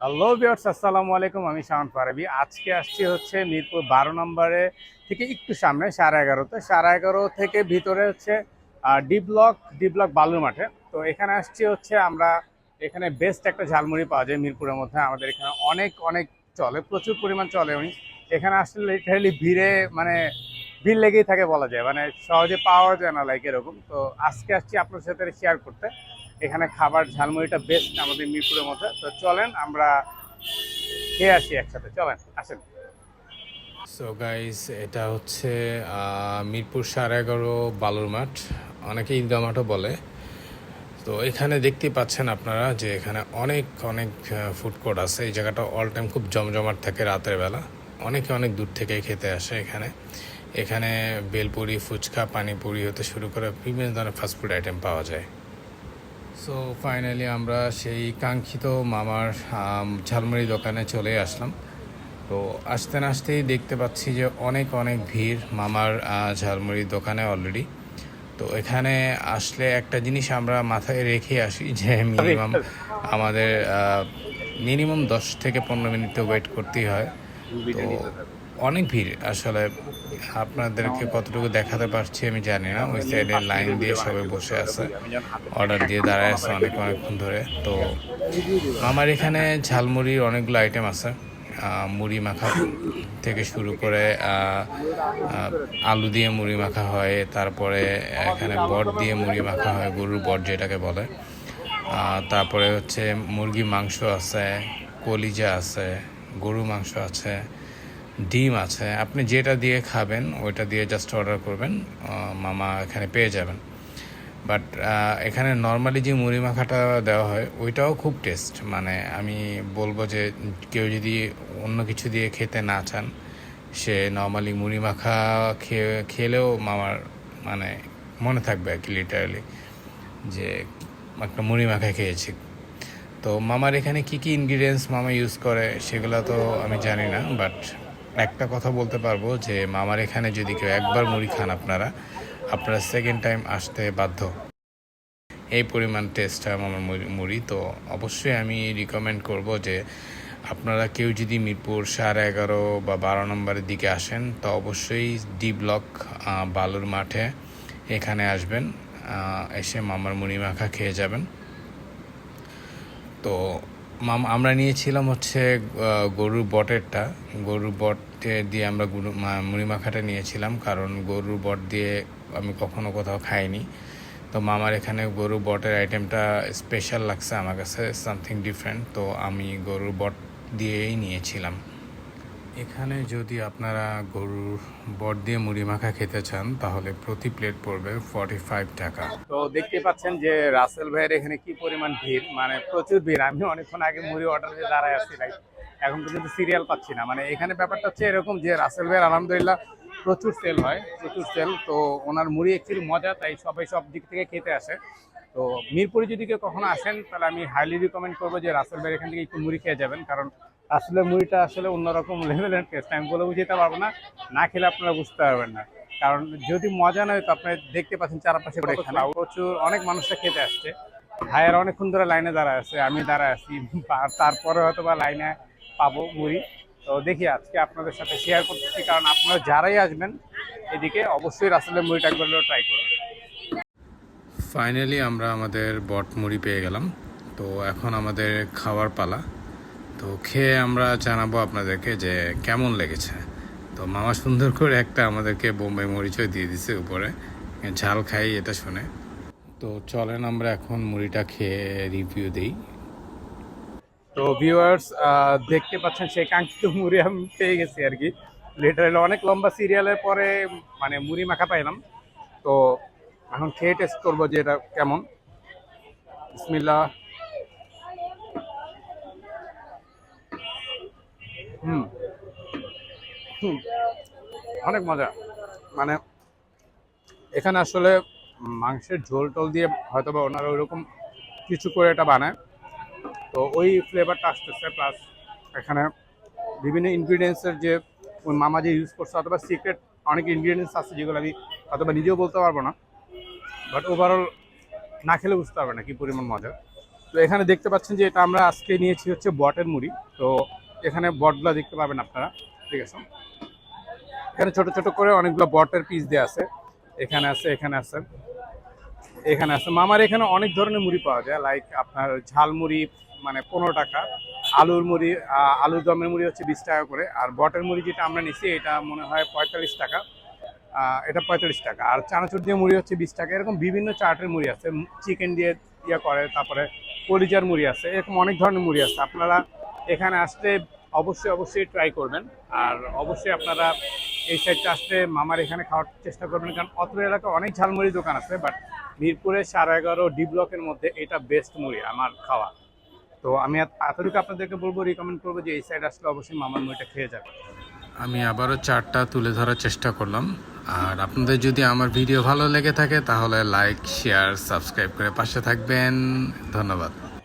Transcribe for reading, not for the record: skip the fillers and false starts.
Hello viewers, আসসালামু আলাইকুম। আমি শাওন পারভী। আজকে আসছি হচ্ছে মিরপুর 12 নম্বরে থেকে একটু সামনে 11:30-তে। 11:30 থেকে ভিতরে হচ্ছে ডি ব্লক বালুর মাঠে। তো এখানে আসছি হচ্ছে আমরা, এখানে বেস্ট একটা ঝালমুড়ি পাওয়া যায় মিরপুরের মধ্যে। আমাদের এখানে অনেক অনেক চলে, প্রচুর পরিমাণ চলে। উনি এখানে আসলে লিটারালি ভিড়ে মানে ভিড় লেগেই থাকে বলা যায়, মানে সহজে পাওয়া যায় না লাইক এরকম। তো আজকে আসছি আপনার সাথে শেয়ার করতে। এখানে খাবার ঝালমুড়িটা বেস্ট আমাদের মিরপুরের মধ্যে। তো চলেন আমরা খেয়ে আসি একসাথে, চলেন আসেন। সো গাইস, এটা হচ্ছে মিরপুর 11:30 বালুর মাঠ, অনেকে ঈদগাহ মাঠও বলে। তো এখানে দেখতেই পাচ্ছেন আপনারা যে এখানে অনেক অনেক ফুড কোর্ট আছে। এই জায়গাটা অল টাইম খুব জমজমাট থাকে রাতের বেলা। অনেকে অনেক দূর থেকে খেতে আসে এখানে। এখানে বেলপুরি, ফুচকা, পানিপুরি হতে শুরু করে বিভিন্ন ধরনের ফাস্টফুড আইটেম পাওয়া যায়। সো ফাইনালি আমরা সেই কাঙ্ক্ষিত মামার ঝালমুড়ি দোকানে চলে আসলাম। তো আসতে না আসতেই দেখতে পাচ্ছি যে অনেক অনেক ভিড় মামার ঝালমুড়ির দোকানে অলরেডি। তো এখানে আসলে একটা জিনিস আমরা মাথায় রেখে আসি যে মিনিমাম আমাদের মিনিমাম 10 থেকে 15 মিনিট তো ওয়েট করতেই হয়। তো অনেক ভিড় আসলে, আপনাদেরকে কতটুকু দেখাতে পারছি আমি জানি না। ওই সাইডে লাইন দিয়ে সবাই বসে আছে, অর্ডার দিয়ে দাঁড়ায় আছে অনেক অনেকক্ষণ ধরে। তো আমার এখানে ঝালমুড়ির অনেকগুলো আইটেম আছে। মুড়ি মাখা থেকে শুরু করে আলু দিয়ে মুড়ি মাখা হয়, তারপরে এখানে বট দিয়ে মুড়ি মাখা হয়, গরুর বট যেটাকে বলে। তারপরে হচ্ছে মুরগি মাংস আছে, কলিজা আছে, গরু মাংস আছে, ডিম আছে। আপনি যেটা দিয়ে খাবেন ওইটা দিয়ে জাস্ট অর্ডার করবেন, মামা এখানে পেয়ে যাবেন। বাট এখানে নর্মালি যে মুড়ি মাখাটা দেওয়া হয় ওইটাও খুব টেস্ট। মানে আমি বলবো যে কেউ যদি অন্য কিছু দিয়ে খেতে না চান, সে নর্মালি মুড়ি মাখা খেলেও মামার মানে মনে থাকবে আর কি, লিটারালি যে একটা মুড়ি মাখা খেয়েছি। তো মামার এখানে কি কি ইনগ্রিডিয়েন্টস মামা ইউজ করে সেগুলো তো আমি জানি না, বাট একটা কথা বলতে পারবো যে মামার এখানে যদি কেউ একবার মুড়ি খান আপনারা সেকেন্ড টাইম আসতে বাধ্য। এই পরিমাণ টেস্ট হয় মামার মুড়ি। তো অবশ্যই আমি রিকমেন্ড করব যে আপনারা কেউ যদি মিরপুর 11:30 বা 12 নম্বরের দিকে আসেন তো অবশ্যই ডি ব্লক বালুর মাঠে এখানে আসবেন, এসে মামার মুড়ি মাখা খেয়ে যাবেন। তো আমরা নিয়েছিলাম হচ্ছে গরুর বটেরটা। গরুর বট দিয়ে আমরা মুড়ি মাখাটা নিয়েছিলাম, কারণ গরুর বট দিয়ে আমি কখনো কোথাও খাইনি। তো মামার এখানে গরুর বটের আইটেমটা স্পেশাল লাগছে আমার কাছে, সামথিং ডিফারেন্ট। তো আমি গরুর বট দিয়েই নিয়েছিলাম। এখানে যদি আপনারা গরুর বট দিয়ে মুড়ি মাখা খেতে চান তাহলে প্রতি প্লেট পড়বে 45 টাকা। তো দেখতে পাচ্ছেন যে রাসেল ভাইয়ের এখানে কি পরিমাণ ভিড়, মানে প্রচুর ভিড়। আমি অনেকক্ষণ আগে মুড়ি অর্ডার দিয়ে দাঁড়ায় আসছি, লাইক এখন পর্যন্ত সিরিয়াল পাচ্ছি না। মানে এখানে ব্যাপারটা হচ্ছে এরকম যে রাসেল ভাইয়ের আলহামদুলিল্লাহ প্রচুর সেল হয়, প্রচুর সেল। তো ওনার মুড়ি অ্যাকচুয়ালি মজা, তাই সবাই সব দিক থেকে খেতে আসে। তো মিরপুরে যদি কেউ কখনো আসেন তাহলে আমি হাইলি রিকমেন্ড করবো যে রাসেল ভাইয়ের এখান থেকে একটু মুড়ি খেয়ে যাবেন, কারণ আসলে মুড়িটা আসলে অন্যরকম লেভেলের টেস্ট। আমি বলে বুঝতে পারবো না, না খেলে আপনারা বুঝতে পারবেন না। কারণ যদি মজা নয় তো আপনি দেখতে পাচ্ছেন চারপাশে এখানে প্রচুর অনেক মানুষটা খেতে আসছে। ভাইয়ের অনেকক্ষণ ধরে লাইনে দাঁড়ায় আছে, আমি দাঁড়ায় আছি, আর তারপরে হয়তো বা লাইনে পাবো মুড়ি। তো দেখি আজকে আপনাদের সাথে শেয়ার করতেছি, কারণ আপনারা যারাই আসবেন এদিকে অবশ্যই রাসেলের মুড়িটা একবার ট্রাই করবেন। ফাইনালি আমরা আমাদের বট মুড়ি পেয়ে গেলাম। তো এখন আমাদের খাওয়ার পালা। তো খেয়ে আমরা জানাবো আপনাদেরকে যে কেমন লেগেছে। তো মামা সুন্দর করে একটা আমাদেরকে বোম্বাই মরিচও দিয়ে দিছে উপরে, ঝাল খাই এটা শুনে। তো চলেন আমরা এখন মুড়িটা খেয়ে রিভিউ দিই। তো ভিউয়ার্স, দেখতে পাচ্ছেন সেই কাঙ্ক্ষিত মুড়ি আমি পেয়ে গেছি আর কি। লিটারালি অনেক লম্বা সিরিয়ালের পরে মানে মুড়ি মাখা পাইলাম। তো এখন খেয়ে টেস্ট করবো যে এটা কেমন। বিসমিল্লাহ। হুম হুম, অনেক মজা। মানে এখানে আসলে মাংসের ঝোল টোল দিয়ে হয়তো বা ওনারা ওইরকম কিছু করে এটা বানায়। তো ওই ফ্লেভারটা আসতেছে, প্লাস এখানে বিভিন্ন ইনগ্রিডিয়েন্টসের যে ওই মামা যে ইউজ করছে, অথবা সিক্রেট অনেক ইনগ্রিডিয়েন্টস আছে যেগুলো আমি অথবা নিজেও বলতে পারবো না। বাট ওভারঅল না খেলে বুঝতে পারবে না কি পরিমাণ মজা। তো এখানে দেখতে পাচ্ছেন যে এটা আমরা আজকে নিয়েছি হচ্ছে বটের মুড়ি। তো এখানে বটগুলো দেখতে পাবেন আপনারা, ঠিক আছে। এখানে ছোট ছোট করে অনেকগুলো বটের পিস দেওয়া আছে, এখানে আছে, এখানে আছে, এখানে আছে। মামার এখানে অনেক ধরনের মুড়ি পাওয়া যায়, লাইক আপনার ঝাল মুড়ি মানে 15 টাকা, আলুর মুড়ি আলুর দমের মুড়ি হচ্ছে 20 টাকা করে, আর বটের মুড়ি যেটা আমরা নিছি এটা মনে হয় 45 টাকা, এটা 45 টাকা। আর চানাচুর দিয়ে মুড়ি হচ্ছে 20 টাকা। এরকম বিভিন্ন চার্টের মুড়ি আছে, চিকেন দিয়ে ইয়ে করে, তারপরে কলিজার মুড়ি আছে, এরকম অনেক ধরনের মুড়ি আছে। আপনারা এখানে আসলে অবশ্যই অবশ্যই ট্রাই করবেন। আর অবশ্যই আপনারা এই সাইডটা আসলে মামার এখানে খাওয়ার চেষ্টা করবেন, কারণ অত্র এলাকায় অনেক ঝালমুড়ি দোকান আছে, বাট মিরপুরে 11.5 ডি ব্লকের মধ্যে এটা বেস্ট মুড়ি আমার খাওয়া। তো আমি এতটুকু আপনাদেরকে বলবো, রিকমেন্ড করবো যে এই সাইড আসলে অবশ্যই মামার মুড়িটা খেয়ে যাবেন। আমি আবারও চারটা তুলে ধরার চেষ্টা করলাম। আর আপনাদের যদি আমার ভিডিও ভালো লেগে থাকে তাহলে লাইক, শেয়ার, সাবস্ক্রাইব করে পাশে থাকবেন। ধন্যবাদ।